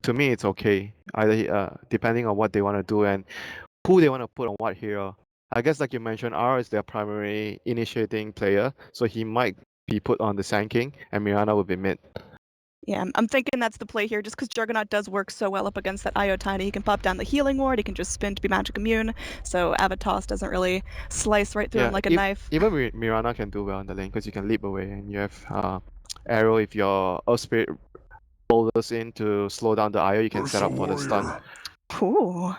to me, it's okay. Either depending on what they want to do and who they want to put on what hero. I guess, like you mentioned, R is their primary initiating player, so he might be put on the Sand King, and Mirana will be mid. Yeah, I'm thinking that's the play here, just because Juggernaut does work so well up against that IO Tiny. He can pop down the healing ward, he can just spin to be magic immune, so Avatos doesn't really slice right through him like a knife. Even Mirana can do well in the lane because you can leap away, and you have arrow if your Earth Spirit boulders in to slow down the IO, you can set up for the stun. Ooh.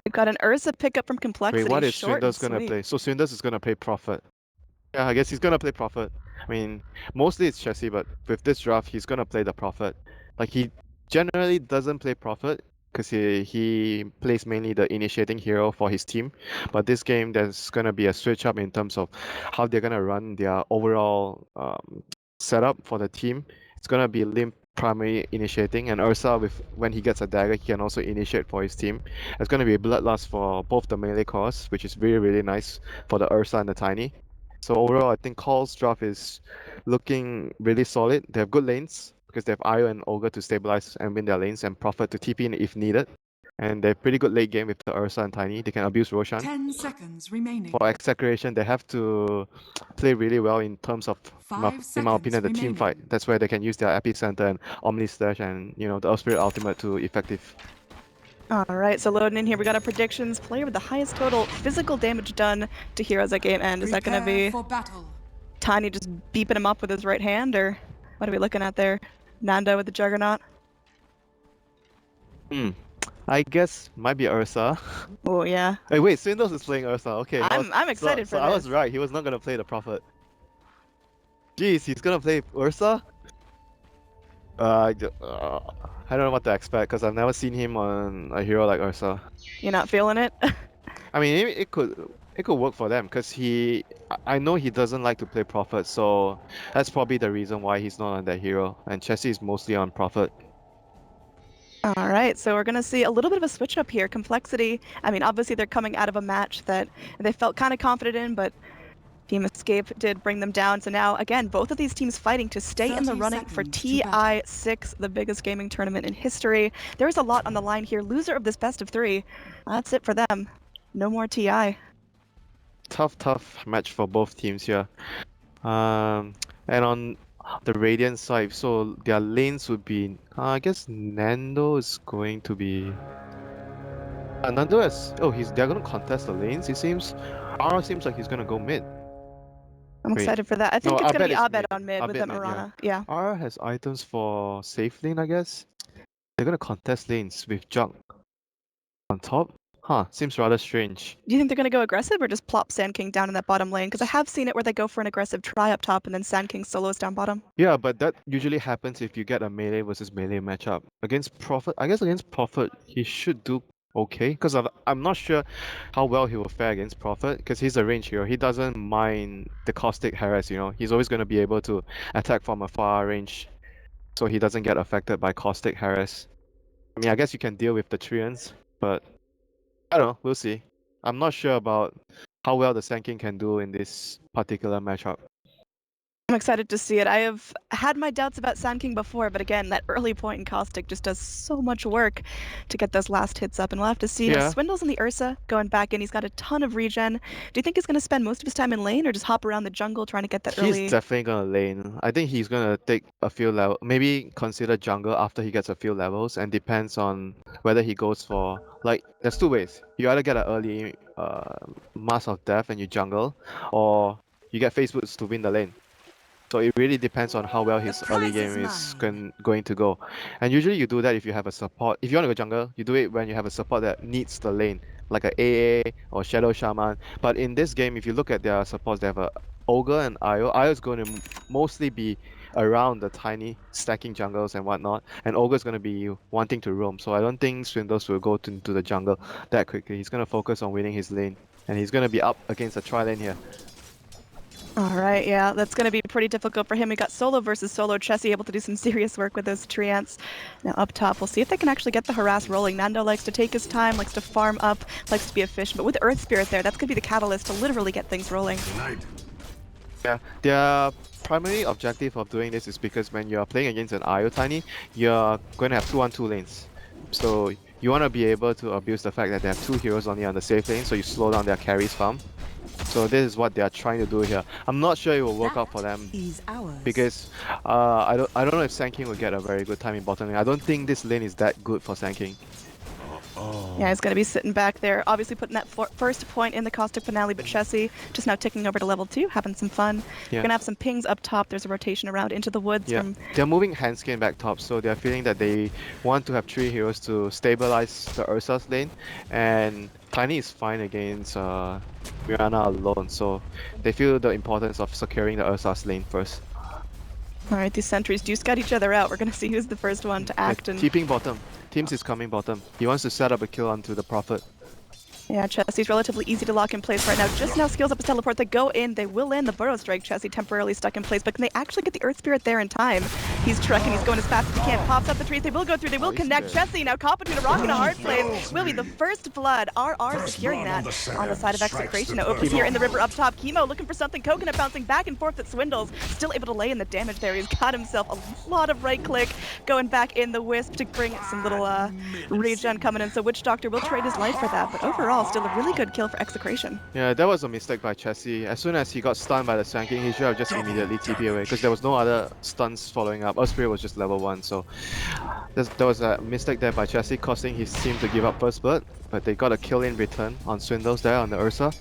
We've got an Ursa pickup from compLexity. Wait, what is Short and Swindle's gonna sweet. play? So Swindle's is gonna play Prophet. Yeah, I guess he's gonna play Prophet. I mean, mostly it's Chessie, but with this draft, he's gonna play the Prophet. Like, he generally doesn't play Prophet because he plays mainly the initiating hero for his team. But this game, there's gonna be a switch up in terms of how they're gonna run their overall setup for the team. It's gonna be Limp primary initiating, and Ursa, with when he gets a dagger, he can also initiate for his team. It's gonna be a bloodlust for both the melee cores, which is really, really nice for the Ursa and the Tiny. So overall, I think Call's draft is looking really solid. They have good lanes because they have Io and Ogre to stabilize and win their lanes, and Prophet to TP in if needed. And they're pretty good late game with the Ursa and Tiny. They can abuse Roshan. 10 seconds remaining. For Execration, they have to play really well in terms of, in my opinion, the team fight. That's where they can use their Epicenter and Omni Slash and, you know, the Earth Spirit Ultimate to effective. Alright, so loading in here, we got our predictions. Player with the highest total physical damage done to heroes at game end. Is that going to be Tiny just beeping him up with his right hand, or what are we looking at there? Nando with the Juggernaut? I guess might be Ursa. Oh, yeah. Hey, wait, Swindles is playing Ursa. Okay, I'm excited for this. I was this. right. He was not gonna play the Prophet. Jeez, he's gonna play Ursa? I don't know what to expect because I've never seen him on a hero like Ursa. You're not feeling it? I mean, it could work for them because I know he doesn't like to play Prophet, so that's probably the reason why he's not on that hero. And Chessie is mostly on Prophet. Alright, so we're going to see a little bit of a switch up here. compLexity, I mean, obviously they're coming out of a match that they felt kind of confident in, but Team Escape did bring them down. So now, again, both of these teams fighting to stay in the running for TI6, the biggest gaming tournament in history. There is a lot on the line here. Loser of this best of 3. That's it for them. No more TI. Tough match for both teams here. And on the Radiant side, so their lanes would be, I guess Nando is going to be. Nando is. They're gonna contest the lanes. It seems. R seems like he's gonna go mid. I'm excited for that. I think it's gonna be Abed on mid with Mirana. Yeah. R has items for safe lane, I guess. They're gonna contest lanes with Jug on top. Huh, seems rather strange. Do you think they're going to go aggressive or just plop Sand King down in that bottom lane? Because I have seen it where they go for an aggressive try up top and then Sand King solos down bottom. Yeah, but that usually happens if you get a melee versus melee matchup. Against Prophet, I guess against Prophet, he should do okay. Because I'm not sure how well he will fare against Prophet, because he's a range hero. He doesn't mind the caustic harass, you know. He's always going to be able to attack from a far range, so he doesn't get affected by caustic harass. I mean, I guess you can deal with the Treants, but I don't know, we'll see. I'm not sure about how well the Sand King can do in this particular matchup. I'm excited to see it. I have had my doubts about Sand King before, but again, that early point in Caustic just does so much work to get those last hits up, and we'll have to see. Yeah. Swindles in the Ursa going back in. He's got a ton of regen. Do you think he's going to spend most of his time in lane or just hop around the jungle trying to get that early? He's definitely going to lane. I think he's going to take a few levels, maybe consider jungle after he gets a few levels, and depends on whether he goes for, like, there's two ways. You either get an early Mask of Death and you jungle, or you get face boots to win the lane. So it really depends on how well his early game is going to go. And usually you do that if you have a support. If you want to go jungle, you do it when you have a support that needs the lane, like a AA or Shadow Shaman. But in this game, if you look at their supports, they have a Ogre and Io. Io is going to mostly be around the Tiny, stacking jungles and whatnot. And Ogre is going to be wanting to roam. So I don't think Swindles will go into the jungle that quickly. He's going to focus on winning his lane. And he's going to be up against a tri lane here. Alright, yeah, that's going to be pretty difficult for him. We got solo versus solo. Chessie able to do some serious work with those Treants. Now up top, we'll see if they can actually get the harass rolling. Nando likes to take his time, likes to farm up, likes to be efficient. But with Earth Spirit there, that's going to be the catalyst to literally get things rolling. Yeah, their primary objective of doing this is because when you're playing against an IO Tiny, you're going to have 2-on-2 lanes. So you want to be able to abuse the fact that they have 2 heroes only on the safe lane, so you slow down their carries farm. So this is what they are trying to do here. I'm not sure it will work out for them because I don't know if Sanking will get a very good time in bottom lane. I don't think this lane is that good for Sanking. Yeah, he's going to be sitting back there, obviously putting that first point in the Caustic finale, but Chessie just now ticking over to level 2, having some fun. Yeah. We're going to have some pings up top. There's a rotation around into the woods. Yeah, they're moving Handskin back top, so they're feeling that they want to have 3 heroes to stabilize the Ursa's lane, and Tiny is fine against Mirana alone, so they feel the importance of securing the Ursa's lane first. Alright, these sentries do scout each other out. We're going to see who's the first one to act. And keeping bottom. Teams is coming bottom. He wants to set up a kill onto the Prophet. Yeah, Chessie's relatively easy to lock in place right now. Just now skills up his teleport. They go in, they will land the Burrow Strike. Chessie temporarily stuck in place, but can they actually get the Earth Spirit there in time? He's trekking, he's going as fast as he can. Pops up the trees, they will go through, they will connect. Chessie now caught between a rock and a hard place. Will be the first blood. RR securing that on the side of Execration. Now over here in the river up top, Chemo looking for something. Coconut bouncing back and forth at Swindles. Still able to lay in the damage there. He's got himself a lot of right click. Going back in the Wisp to bring some little regen coming in. So Witch Doctor will trade his life for that, but overall still a really good kill for Execration. Yeah, that was a mistake by Chessie. As soon as he got stunned by the Sanking, he should have just immediately TP away because there was no other stuns following up. Earth Spirit was just level 1, so there was a mistake there by Chessie, costing his team to give up first blood, but they got a kill in return on Swindles there on the Ursa.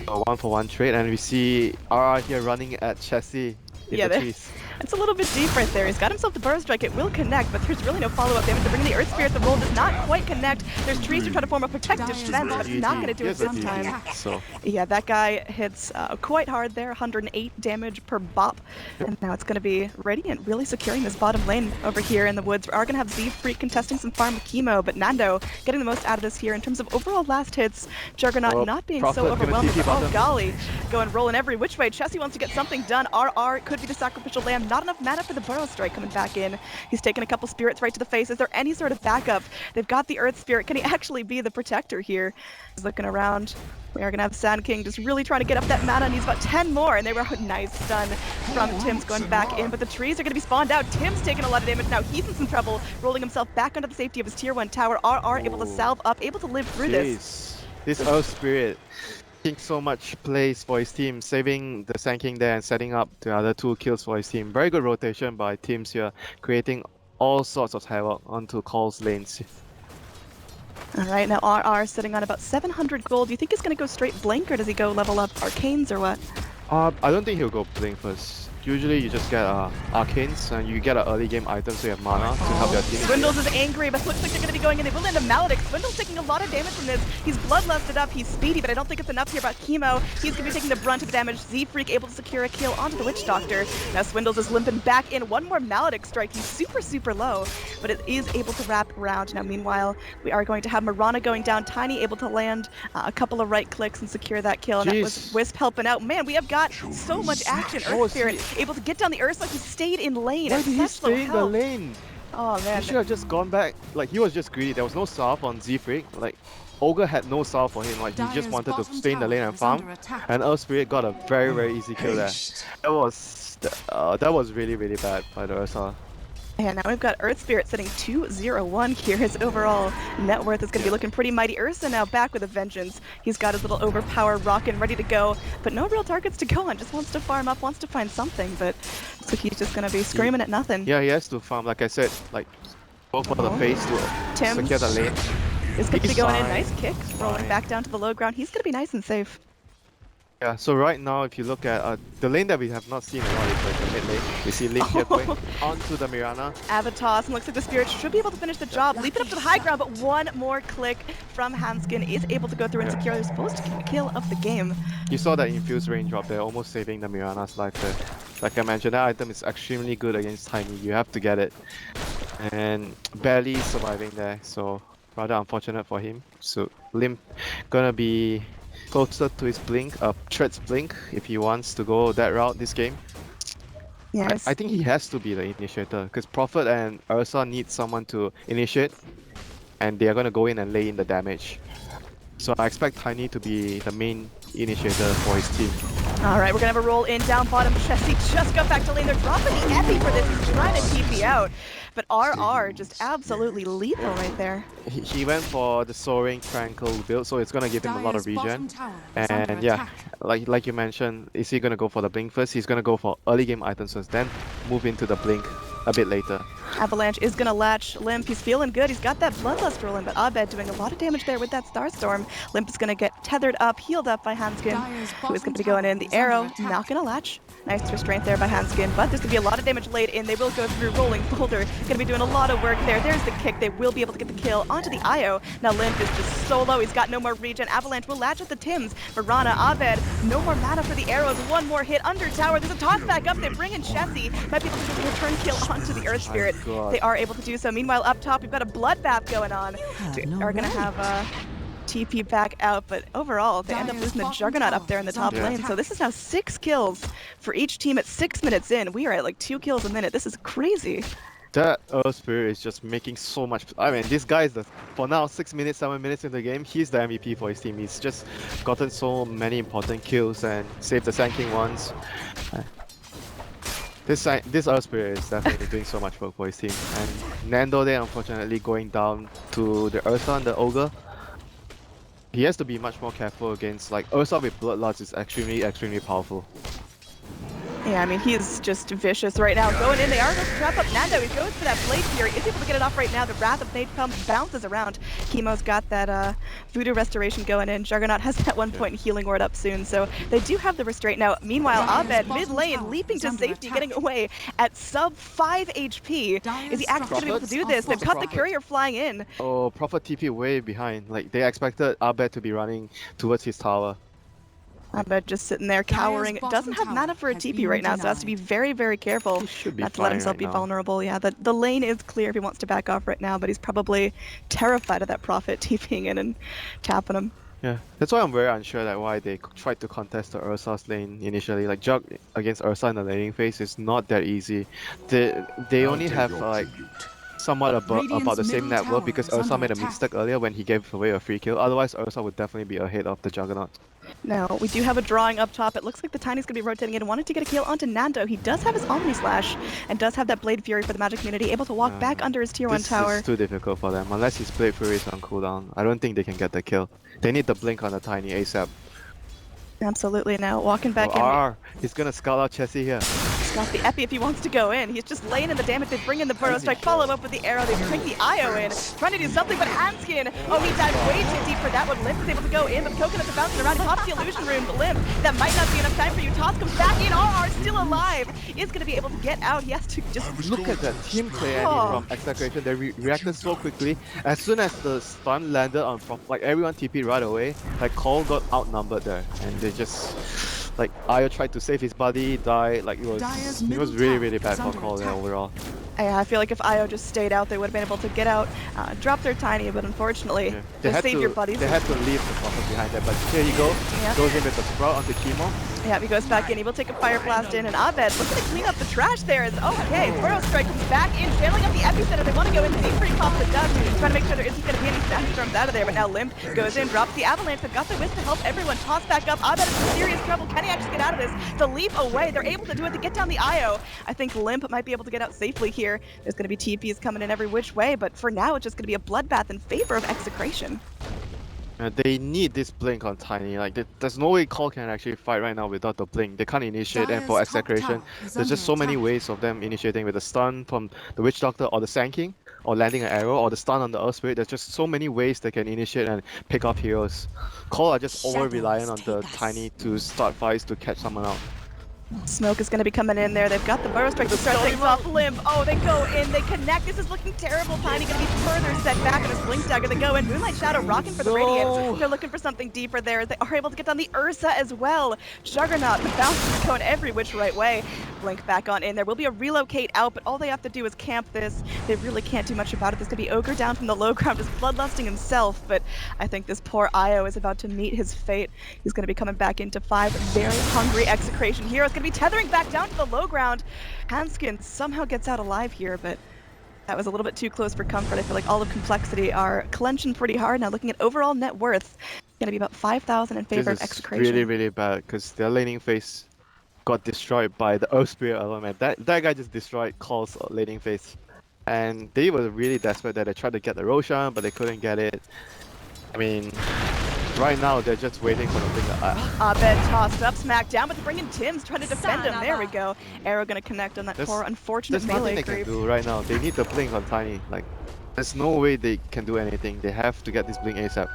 A 1-for-1 trade, and we see RR here running at Chessie in the trees. It's a little bit deep right there. He's got himself the Burrow Strike. It will connect, but there's really no follow-up damage. They're bringing the Earth Spirit. The roll does not quite connect. There's trees to try to form a protective fence, but it's not going to do it this time. So. Yeah, that guy hits quite hard there. 108 damage per bop. And now it's going to be Radiant really securing this bottom lane over here in the woods. We are going to have Z-Freak contesting some farm with Chemo, but Nando getting the most out of this here in terms of overall last hits. Juggernaut not being so overwhelmed. Oh, golly. Going rolling every which way. Chessie wants to get something done. RR could be the sacrificial lamb. Not enough mana for the Burrow Strike coming back in. He's taking a couple spirits right to the face. Is there any sort of backup? They've got the Earth Spirit. Can he actually be the protector here? He's looking around. We are going to have Sand King just really trying to get up that mana, and he's about 10 more, and they were a nice stun from Tim's going back in, but the trees are going to be spawned out. Tim's taking a lot of damage now. He's in some trouble, rolling himself back under the safety of his tier 1 tower. RR able to salve up, able to live through this. This Earth Spirit taking so much place for his team, saving the Sand King there and setting up the other 2 kills for his team. Very good rotation by teams here, creating all sorts of havoc onto Cole's lanes. Alright, now RR sitting on about 700 gold. Do you think he's going to go straight Blink, or does he go level up Arcanes, or what? I don't think he'll go Blink first. Usually you just get Arcanes and you get an early game item so you have mana to help your team. Swindles is angry, but looks like they're going to be going in. They will land a Maledict. Swindles taking a lot of damage from this. He's bloodlusted up, he's speedy, but I don't think it's enough here about Chemo. He's going to be taking the brunt of the damage. Z-Freak able to secure a kill onto the Witch Doctor. Now Swindles is limping back in. One more Maledict strike. He's super, super low, but it is able to wrap around. Now meanwhile, we are going to have Mirana going down. Tiny able to land a couple of right clicks and secure that kill. And that was Wisp helping out. Man, we have got so much action. Earth Spirit able to get down the Ursa. He stayed in lane. Why did he stay in the lane? Oh man. He should have just gone back. Like, he was just greedy. There was no salve on Z-Freak. Like, Ogre had no salve for him. Like, he just wanted to stay in the lane and farm. And Earth Spirit got a very, very easy kill there. That was really, really bad by the Ursa. And now we've got Earth Spirit sitting 2-0-1 here. His overall net worth is going to be looking pretty mighty. Ursa now back with a vengeance. He's got his little overpower rocket ready to go, but no real targets to go on. Just wants to farm up, wants to find something, but looks like he's just going to be screaming at nothing. Yeah, he has to farm. Like I said, like, go for the face to secure the lane. Is going to be going in. Nice kick. Rolling back down to the low ground. He's going to be nice and safe. Yeah, so right now, if you look at the lane that we have not seen a lot is like the mid lane. We see Link here going onto the Mirana. Avatos, and looks like the Spirit should be able to finish the job. Leap it up to the high ground, but one more click from Hanskin is able to go through and secure the supposed kill of the game. You saw that infused rain drop there, almost saving the Mirana's life there. Like I mentioned, that item is extremely good against Tiny. You have to get it. And barely surviving there, so rather unfortunate for him. So Limp gonna be closer to his blink, Tread's blink, if he wants to go that route this game. Yes. I think he has to be the initiator, because Prophet and Ursa need someone to initiate, and they are going to go in and lay in the damage. So I expect Tiny to be the main initiator for his team. Alright, we're going to have a roll in down bottom. Chessie just got back to lane. They're dropping the Epi for this. He's trying to TP out. but RR just absolutely lethal right there. He went for the soaring tranquil build, so it's gonna give him a lot of regen. And yeah, like you mentioned, is he gonna go for the blink first? He's gonna go for early game items first, then move into the blink a bit later. Avalanche is gonna latch Limp. He's feeling good. He's got that Bloodlust rolling, but Abed doing a lot of damage there with that Starstorm. Limp is gonna get tethered up, healed up by Hanskin, who is gonna be going in. The arrow not gonna latch. Nice restraint there by Hanskin, but there's gonna be a lot of damage laid in. They will go through Rolling Boulder. Gonna be doing a lot of work there. There's the kick. They will be able to get the kill onto the IO. Now Limp is just solo. He's got no more regen. Avalanche will latch at the Tims. Verana, Abed, no more mana for the arrows. One more hit under tower. There's a toss back up. They bring in Chessie. Might be able to get a return kill onto the Earth Spirit. They are able to do so. Meanwhile, up top, we've got a bloodbath going on. We are going to have TP back out, but overall, they end up losing the Juggernaut up there in the top lane. So this is now 6 kills for each team at 6 minutes in. We are at like 2 kills a minute. This is crazy. That Earth Spirit is just making so much. I mean, this guy is for now 6 minutes, 7 minutes in the game. He's the MVP for his team. He's just gotten so many important kills and saved the Sand King once. This Earth Spirit is definitely doing so much work for his team. And Nando there, unfortunately, going down to the Ursa and the Ogre. He has to be much more careful against, like, Ursa with Bloodlust is extremely powerful. Yeah, I mean, he's just vicious right now. Going in, they are going to trap up Nando. He goes for that Blade Fury. Is able to get it off right now. The Wrath of Napalm bounces around. Chemo's got that Voodoo Restoration going in. Juggernaut has that 1 point healing ward up soon, so they do have the restraint now. Meanwhile, Abed, mid lane, leaping to safety, getting away at sub 5 HP. Is he actually going to be able to do this? They've cut the courier flying in. Oh, Prophet TP way behind. Like, they expected Abed to be running towards his tower. Abed just sitting there cowering. Doesn't have mana for a TP right now, so has to be very careful not to let himself be vulnerable. Yeah, the lane is clear if he wants to back off right now, but he's probably terrified of that Prophet TPing in and tapping him. Yeah, that's why I'm very unsure like why they tried to contest the Ursa's lane initially. Like Jug against Ursa in the laning phase is not that easy. They only have like somewhat about the same net worth because Ursa made a mistake earlier when he gave away a free kill. Otherwise, Ursa would definitely be ahead of the Juggernaut. Now, we do have a drawing up top. It looks like the Tiny's going to be rotating in. Wanted to get a kill onto Nando. He does have his Omni Slash and does have that Blade Fury for the Magic Community, able to walk back under his tier 1 tower. This is too difficult for them. Unless his Blade Fury is on cooldown, I don't think they can get the kill. They need the blink on the Tiny ASAP. Absolutely. Now, walking back in. He's going to scout out Chessie here. He's got the Epi if he wants to go in. He's just laying in the damage. They bring in the Burrow Strike, follow up with the arrow. They bring the IO in, trying to do something, but Hanskin, oh, he dived way too deep for that one. Limp is able to go in, but Coconut's bouncing around. He pops the Illusion Rune, but Limp, that might not be enough time for you. Toss comes back in. RR still alive. Is going to be able to get out. He has to just... Look at that team play from Execration. They reacted so quickly. As soon as the stun landed on like everyone TP'd right away, like Cole got outnumbered there. And they just... Like, Ayo tried to save his buddy, died, like it was really bad for Cole overall. Yeah, I feel like if Io just stayed out, they would have been able to get out, drop their Tiny, but unfortunately, just save your buddies. They had to leave the Prophet behind them, but here you go. Goes in with the Sprout onto Chemo. Yeah, he goes back in. He will take a Fire Blast in, and Abed looking to clean up the trash there. Okay, Burrow Strike comes back in, trailing up the Epicenter. They want to go in deep, pretty confident duck, trying to make sure there isn't going to be any Sandstorms out of there, but now Limp goes in, drops the Avalanche. They've got the Wisp to help everyone toss back up. Abed is in serious trouble. Can he actually get out of this? The leap away. They're able to do it to get down the IO. I think Limp might be able to get out safely here. There's going to be TPs coming in every which way, but for now, it's just going to be a bloodbath in favor of Execration. They need this blink on Tiny. Like, there's no way Cole can actually fight right now without the blink. They can't initiate, and for Execration, there's just so many ways of them initiating with the stun from the Witch Doctor or the Sand King, or landing an arrow, or the stun on the Earth Spirit. There's just so many ways they can initiate and pick off heroes. Cole are just over-reliant on the Tiny to start fights to catch someone out. Smoke is going to be coming in there. They've got the Burrow Strike to start things off. Limp. Oh, they go in. They connect. This is looking terrible. Tiny going to be further set back on his Blink Dagger. They go in. Moonlight Shadow rocking for the Radiant. They're looking for something deeper there. They are able to get down the Ursa as well. Juggernaut, the bounce is going every which right way. Blink back on in. There will be a relocate out, but all they have to do is camp this. They really can't do much about it. There's going to be Ogre down from the low ground, just bloodlusting himself, but I think this poor Io is about to meet his fate. He's going to be coming back into 5 very hungry Execration heroes. Going to be tethering back down to the low ground. Hanskin somehow gets out alive here, but that was a little bit too close for comfort. I feel like all of compLexity are clenching pretty hard now. Looking at overall net worth, going to be about 5,000 in favor of Execration. This is really bad because their laning phase got destroyed by the Earth Spirit element. That guy just destroyed Cole's laning phase. And they were really desperate that they tried to get the Roshan, but they couldn't get it. I mean, right now they're just waiting for the thing. Abed tossed up, smacked down, but they bring in Tim's trying to defend him. There we go. Arrow gonna connect on that poor unfortunate melee There's nothing they creep. can do right now. They need the blink on Tiny. Like, there's no way they can do anything. They have to get this blink ASAP.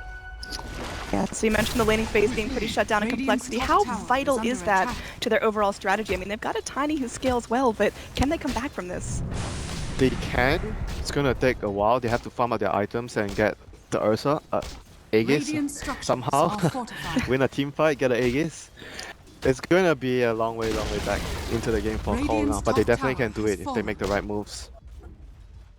Yeah, so you mentioned the laning phase being pretty shut down in complexity. How vital is that to their overall strategy? I mean, they've got a Tiny who scales well, but can they come back from this? They can. It's gonna take a while. They have to farm out their items and get the Ursa, Aegis, somehow. Win a team fight, get an Aegis. It's gonna be a long way back into the game for Cole now, but they definitely can do it if they make the right moves.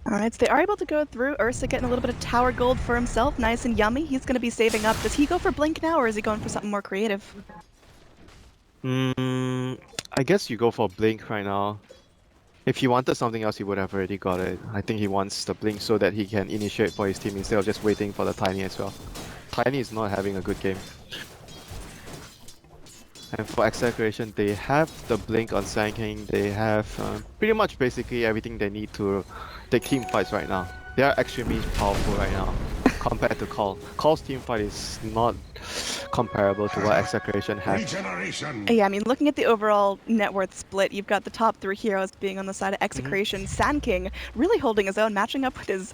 Alright, so they are able to go through. Ursa getting a little bit of tower gold for himself. Nice and yummy. He's going to be saving up. Does he go for Blink now, or is he going for something more creative? I guess you go for Blink right now. If he wanted something else, he would have already got it. I think he wants the Blink so that he can initiate for his team instead of just waiting for the Tiny as well. Tiny is not having a good game. And for Execration, they have the Blink on Sand King. They have pretty much basically everything they need to take team fights right now. They are extremely powerful right now compared to Call. Call's team fight is not comparable to what Execration has. Yeah, I mean, looking at the overall net worth split, you've got the top 3 heroes being on the side of Execration. Sand King really holding his own, matching up with his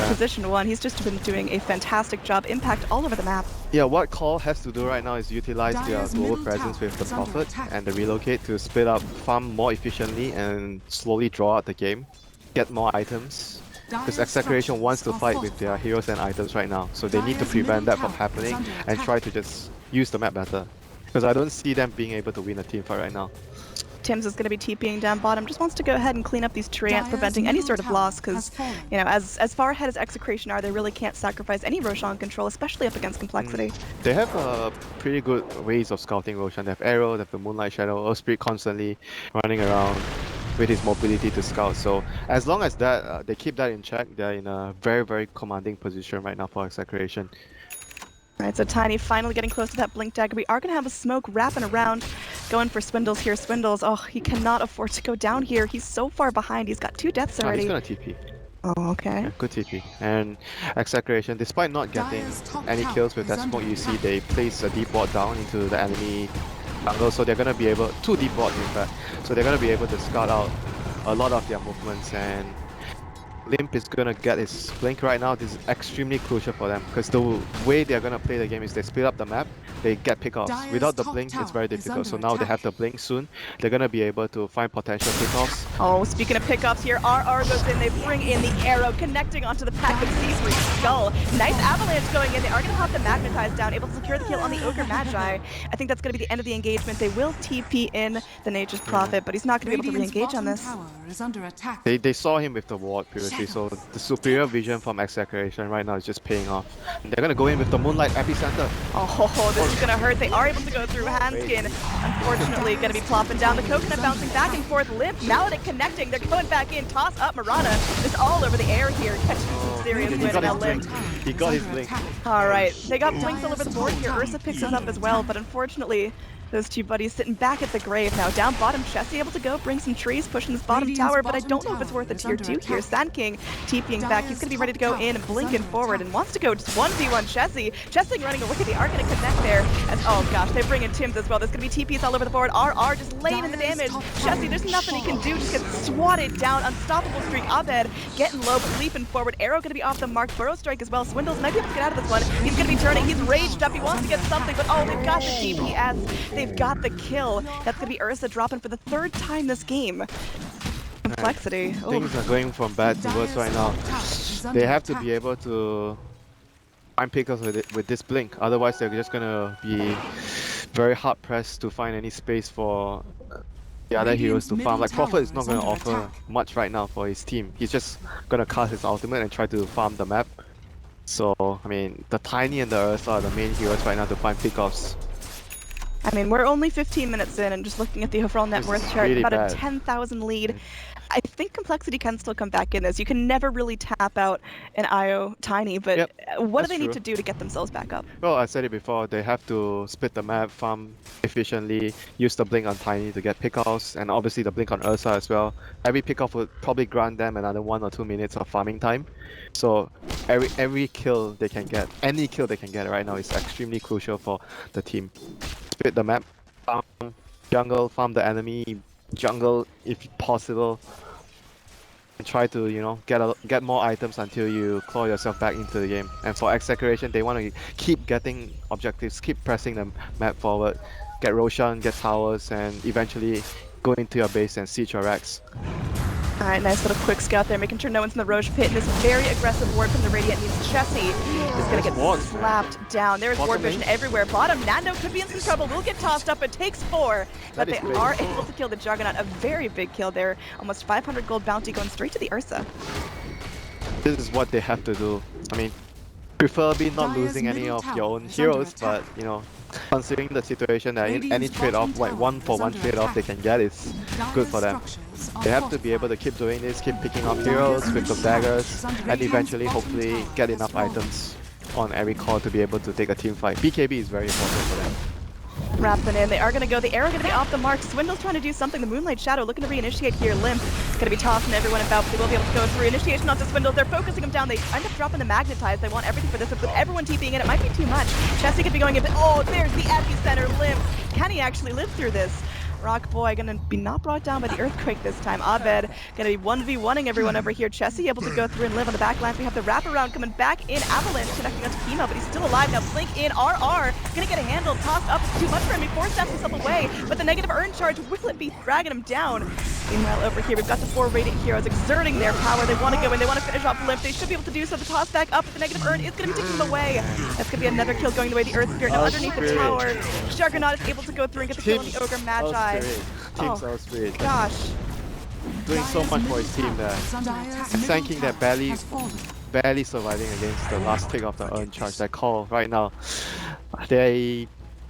position 1. He's just been doing a fantastic job, impact all over the map. Yeah, what Call has to do right now is utilize their global presence with the Prophet and the Relocate to split up, farm more efficiently and slowly draw out the game, get more items. Because Execration wants to fight with their heroes and items right now, so they need to prevent that from happening and try to just use the map better. Because I don't see them being able to win a team fight right now. Tim's is going to be TPing down bottom, just wants to go ahead and clean up these treants, preventing any sort of loss, because, you know, as far ahead as Execration are, they really can't sacrifice any Roshan control, especially up against complexity. They have pretty good ways of scouting Roshan. They have Arrow, they have the Moonlight Shadow, Earth Spirit constantly running around with his mobility to scout. So as long as that they keep that in check, they're in a very commanding position right now for Execration. Alright, so Tiny finally getting close to that Blink Dagger. We are going to have a smoke wrapping around, going for Swindles here. Swindles, oh, he cannot afford to go down here. He's so far behind. He's got 2 deaths already. He's gonna TP. Oh, okay. Yeah, good TP. And Execration, despite not getting any kills with that smoke, you see they place a deep ward down into the enemy jungle, so they're gonna be able, 2 deep wards in fact, so they're gonna be able to scout out a lot of their movements. And Limp is gonna get his Blink right now. This is extremely crucial for them, because the way they're gonna play the game is they split up the map, they get pickoffs. Without the Blink, it's very difficult. So now they have the Blink soon. They're gonna be able to find potential pickoffs. Oh, speaking of pickoffs here, RR goes in, they bring in the Arrow, connecting onto the pack of C3 Skull. Nice avalanche going in, they are gonna have to magnetize down, able to secure the kill on the Ogre Magi. I think that's gonna be the end of the engagement. They will TP in the Nature's Prophet, but he's not gonna be able to re-engage on this. They saw him with the ward previously, so the superior vision from Execration right now is just paying off. And they're gonna go in with the Moonlight Epicenter. Oh, this is gonna hurt. They are able to go through Handskin. Unfortunately, gonna be plopping down. The Coconut bouncing back and forth. Limp, Maledict connecting. They're going back in. Toss up Marana. Just all over the air here. Catching some serious win. Now Limp. He got his Blink. Alright, they got Blinks all over the board here. Ursa picks us up as well, but unfortunately, those 2 buddies sitting back at the grave now. Down bottom, Chessie able to go bring some trees, pushing this bottom tower, but I don't know if it's worth a tier 2 here. Sand King TPing back. He's going to be ready to go in, blinking forward, and wants to go just 1v1 Chessie. Chessie running away. They are going to connect there. As, oh gosh, they bring in Tim's as well. There's going to be TPs all over the board. RR just laying in the damage. Chessie, there's nothing he can do. Just gets swatted down. Unstoppable streak. Abed getting low, but leaping forward. Arrow going to be off the mark. Burrow strike as well. Swindles might be able to get out of this one. He's going to be turning. He's raged up. He wants to get something, but oh, they've got the DPS. They've got the kill. That's going to be Ursa dropping for the 3rd time this game. Complexity. Things are going from bad to worse right now. They have to be able to find pickers with this Blink, otherwise they're just gonna be very hard pressed to find any space for the other heroes to farm. Like Prophet is not gonna offer much right now for his team. He's just gonna cast his ultimate and try to farm the map. So I mean, the Tiny and the Ursa are the main heroes right now to find pickoffs. I mean, we're only 15 minutes in, and just looking at the overall net worth chart, really about bad. a 10,000 lead I think compLexity can still come back in this. You can never really tap out an IO Tiny, but Yep, what do that's they need true. to do to get themselves back up? Well, I said it before, they have to split the map, farm efficiently, use the blink on Tiny to get pickoffs, and obviously the blink on Ursa as well. Every pickoff would probably grant them another 1 or 2 minutes of farming time. So every kill they can get, any kill they can get right now is extremely crucial for the team. Split the map, farm jungle, farm the enemy jungle if possible, and try to, you know, get more items until you claw yourself back into the game. And for Execration, they want to keep getting objectives, keep pressing the map forward, get Roshan, get towers, and eventually go into your base and siege your racks. All right, nice little quick scout there, making sure no one's in the Roche pit. And this very aggressive ward from the Radiant means Chessie is going to get slapped down. There's ward vision everywhere. Bottom, Nando could be in some trouble. Will get tossed up. It takes 4, but they are able to kill the Juggernaut. A very big kill there. Almost 500 gold bounty going straight to the Ursa. This is what they have to do. I mean, preferably not losing any of your own heroes, but, you know, considering the situation, that any trade-off, like 1-for-1 trade-off they can get is good for them. They have to be able to keep doing this, keep picking up heroes with the daggers, and eventually, hopefully, get enough items on every call to be able to take a team fight. BKB is very important for them. Wrapping in, they are going to go. The arrow going to be off the mark. Swindle's trying to do something. The Moonlight Shadow looking to reinitiate here. Limp going to be tossing everyone about, but they will be able to go through. Initiation onto Swindle. They're focusing him down. They end up dropping the Magnetize. They want everything for this. With everyone TPing in, it might be too much. Chessie could be going in, but oh, there's the epicenter. Limp. Can he actually live through this? Rock Boy gonna be not brought down by the Earthquake this time. Abed gonna be 1v1ing everyone over here. Chessie able to go through and live on the backline. We have the wraparound coming back in. Avalanche connecting onto Chemo, but he's still alive. Now Blink in. RR gonna get a handle. Tossed up. It's too much for him. He forced himself away, but the negative urn charge will it be dragging him down. Meanwhile, over here, we've got the 4 Radiant Heroes exerting their power. They want to go in. They want to finish off Limp. They should be able to do so. The toss back up, but the negative urn is going to be taking them away. That's going to be another kill going the way of the Earth Spirit. Now, underneath the tower, Juggernaut is able to go through and get the kill on the Ogre Magi. Team South Spirit. Gosh. Doing so much for his team there. Thanking that barely surviving against the last tick of the urn charge. That call right now. They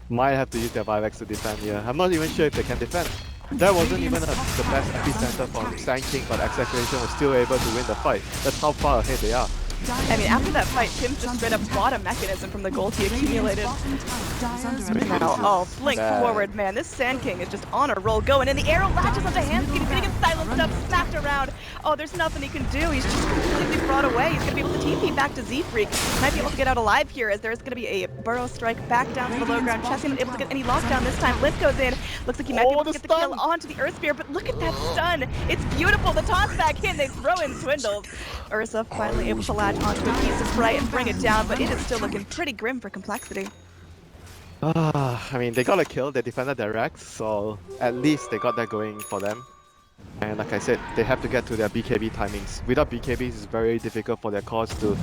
might have to use their Vivex to defend here. I'm not even sure if they can defend. That wasn't even the best epicenter for Sand King, but Execration was still able to win the fight. That's how far ahead they are. I mean, after that fight, Tim's just straight up bought a mechanism from the gold he accumulated. Now, oh, Blink forward, man. This Sand King is just on a roll going, and the arrow latches onto Handspeed. He's gonna get silenced up, smacked around. Oh, there's nothing he can do. He's just completely brought away. He's gonna be able to TP back to Z-Freak. Might be able to get out alive here, as there's gonna be a burrow strike back down to the low ground. Chessie not able to get any lockdown this time. Lift goes in. Looks like he might be able to get the kill onto the Earth Spear, but look at that stun. It's beautiful. The toss back in. They throw in Swindles. Ursa finally able to latch onto a piece of Bright and bring it down, but it is still looking pretty grim for compLexity. I mean, they got a kill, they defended their racks, so at least they got that going for them. And like I said, they have to get to their BKB timings. Without BKBs, it's very difficult for their cause to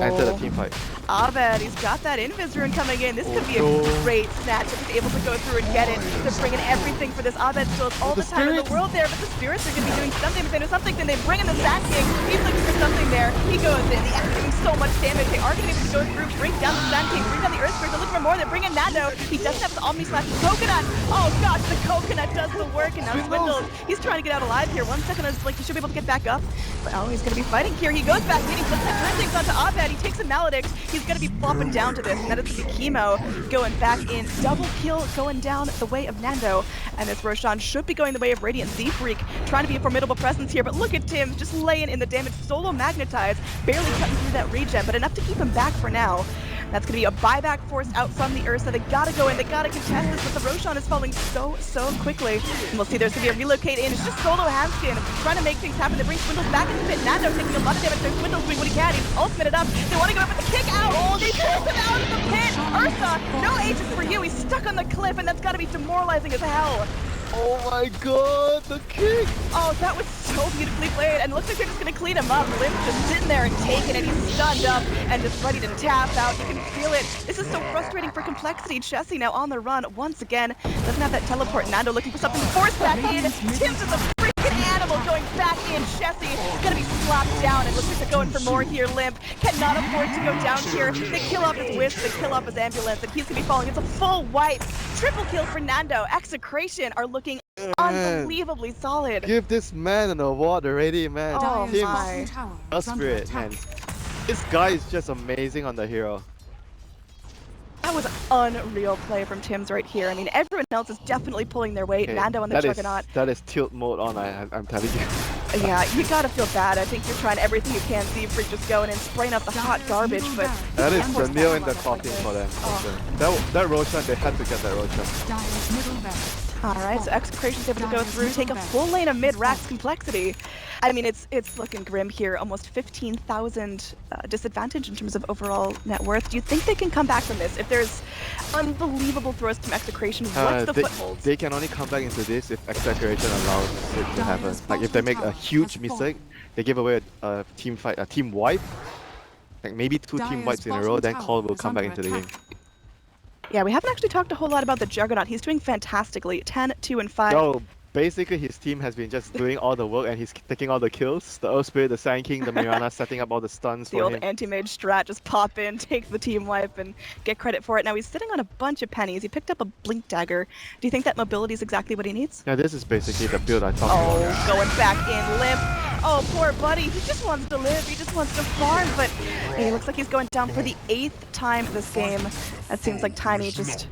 enter the team fight. Abed, he's got that Invis rune coming in. This could be a great snatch if he's able to go through and get it. They're bringing everything for this. Abed still has all the time in the world there, but the spirits are going to be doing something. If they do something, then they bring in the Sand King. He's looking for something there. He goes in. The X doing so much damage. They are going to be able to go through, bring down the Sand King, bring down the Earth Spirit. They're looking for more. They're bringing Nando. He doesn't have the Omni Slash. Coconut. Oh gosh, the Coconut does the work, and now Swindles. He's trying to get out alive here. 1 second is like he should be able to get back up. But oh, he's going to be fighting here. He goes back in. He puts that turn things onto Abed. He takes a Maledict. He's going to be flopping down to this, and that is the Chemo going back in. Double kill going down the way of Nando. And this Roshan should be going the way of Radiant. Z-Freak trying to be a formidable presence here, but look at Tim just laying in the damage. Solo Magnetize, barely cutting through that regen, but enough to keep him back for now. That's going to be a buyback forced out from the Ursa. They got to go in. They got to contest this, but the Roshan is falling so quickly. And we'll see there's going to be a relocate in. It's just Solo Handskin trying to make things happen. They bring Swindles back in the pit. Nando taking a lot of damage. There's Swindles doing what he can. He's ultimated up. They want to go up with the kick out. Oh, they pulled him out of the pit. Ursa, no ages for you. He's stuck on the cliff, and that's got to be demoralizing as hell. Oh my god, the kick! Oh, that was so beautifully played, and it looks like they're just gonna clean him up. Lim's just sitting there and taking it. He's stunned up and just ready to tap out. You can feel it. This is so frustrating for compLexity. Chessie now on the run once again. Doesn't have that teleport. Nando looking for something to force back in. Tim's is a freaking animal going back in. Chessie is gonna be slapped down. It looks like they're going for more here. Limp cannot afford to go down here. They kill off his Wisp, they kill off his ambulance, and he's gonna be falling. It's a full wipe. Triple kill for Nando. Execration are looking unbelievably solid. Give this man an award already, man. Oh Dire's my. bottom tower is under Spirit, attack. man. This guy is just amazing on the hero. That was unreal play from Tim's right here. I mean, everyone else is definitely pulling their weight. Okay, Nando and the Juggernaut. that is tilt mode on, I'm telling you. Yeah, you gotta feel bad. I think you're trying everything you can. Z-Freak just going and spraying up the hot garbage, but That is of the course nail that in the lineup like coffin this. for them. Oh. That Roshan, they had to get that Roshan. Dire's middle barracks. Alright, so Execration's able to go through, take a full lane of mid-racks complexity. I mean, it's looking grim here. Almost 15,000 disadvantage in terms of overall net worth. Do you think they can come back from this? If there's unbelievable throws from Execration, what's the footholds? They can only come back into this if Execration allows it to happen. Like if they make a huge mistake, they give away a team fight, a team wipe. Like maybe two team wipes in a row, then Call will come back into the game. Yeah, we haven't actually talked a whole lot about the Juggernaut. He's doing fantastically. 10, 2, and 5. So basically his team has been just doing all the work and he's taking all the kills. The Earth Spirit, the Sand King, the Mirana setting up all the stuns The for old him. anti-mage strat, just pop in, take the team wipe, and get credit for it. Now he's sitting on a bunch of pennies. He picked up a Blink Dagger. Do you think that mobility is exactly what he needs? Yeah, this is basically the build I talked about. Oh, going back in limp. Oh, poor buddy. He just wants to live. He just wants to farm, but he looks like he's going down for the 8th time this game. That seems like Tiny just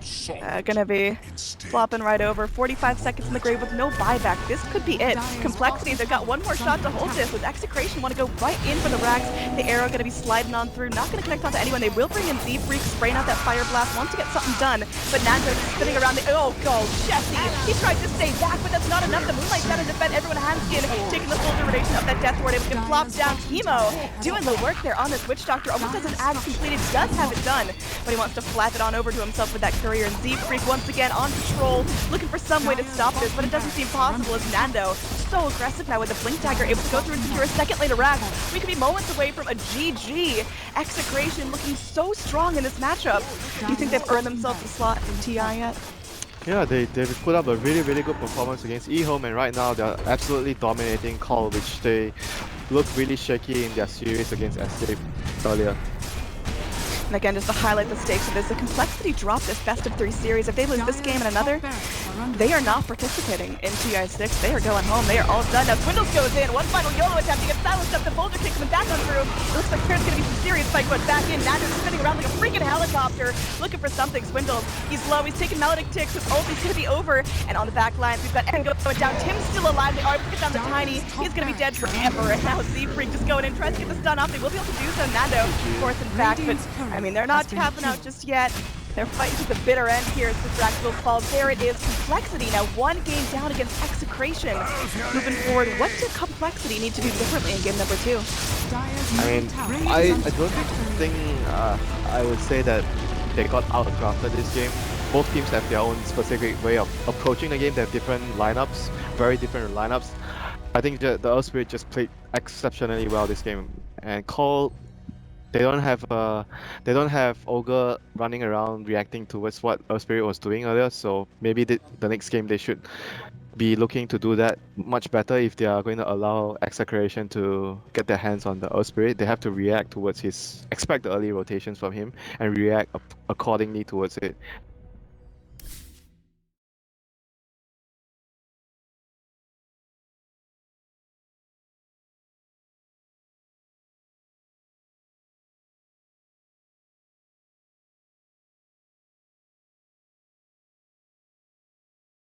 gonna be flopping right over. 45 seconds in the grave with no buyback. This could be it. Complexity, they've got one more shot to hold this. With Execration, want to go right in for the racks. The arrow gonna be sliding on through. Not gonna connect onto anyone. They will bring in Z-Freak, spraying out that Fire Blast. Wants to get something done, but Nando just spinning around the... Oh, go, Jesse! He tried to stay back, but that's not enough. The Moonlight's got to defend everyone. Handskin taking the full duration of that Death Ward. Able to flop down. Chemo doing the work there on this Witch Doctor. Almost has his ads completed. Does have it done, but he wants to flap it on over to himself with that courier. And Z-Freak once again on patrol, looking for some way to stop this, but it doesn't seem possible as Nando so aggressive now with the Blink Dagger, able to go through and secure a second lane of rack. We could be moments away from a GG. Execration looking so strong in this matchup. Do you think they've earned themselves a slot in TI yet? Yeah, they've put up a really good performance against eHome, and right now they're absolutely dominating Call, which they look really shaky in their series against Escape earlier. And again, just to highlight the stakes of this, the Complexity dropped this best-of-3 series. If they lose this game and another, they are not participating in TI6. They are going home. They are all done. Now Swindles goes in. One final YOLO attempt to get silenced up. The Boulder kick coming back on through. It looks like there's going to be some serious fight going back in. Nando's spinning around like a freaking helicopter, looking for something. Swindles, he's low. He's taking Melodic ticks. His ult is going to be over. And on the back lines, we've got Engo going down. Tim's still alive. They are picking down the Tiny. He's going to be dead forever. And now Z-Freak just going in, tries to get the stun off. They will be able to do so. Nando, of course, in fact, but I mean, they're not tapping out just yet. They're fighting to the bitter end here as the drags will fall. There it is, Complexity now one game down against Execration. Moving forward, what does Complexity need to do differently in game number 2? I mean, I don't think I would say that they got outcrafted this game. Both teams have their own specific way of approaching the game. They have different lineups, very different lineups. I think the Earth Spirit just played exceptionally well this game, and Call. They don't have Ogre running around reacting towards what Earth Spirit was doing earlier, so maybe the next game they should be looking to do that much better if they are going to allow Execration to get their hands on the Earth Spirit. They have to react towards expect the early rotations from him and react accordingly towards it.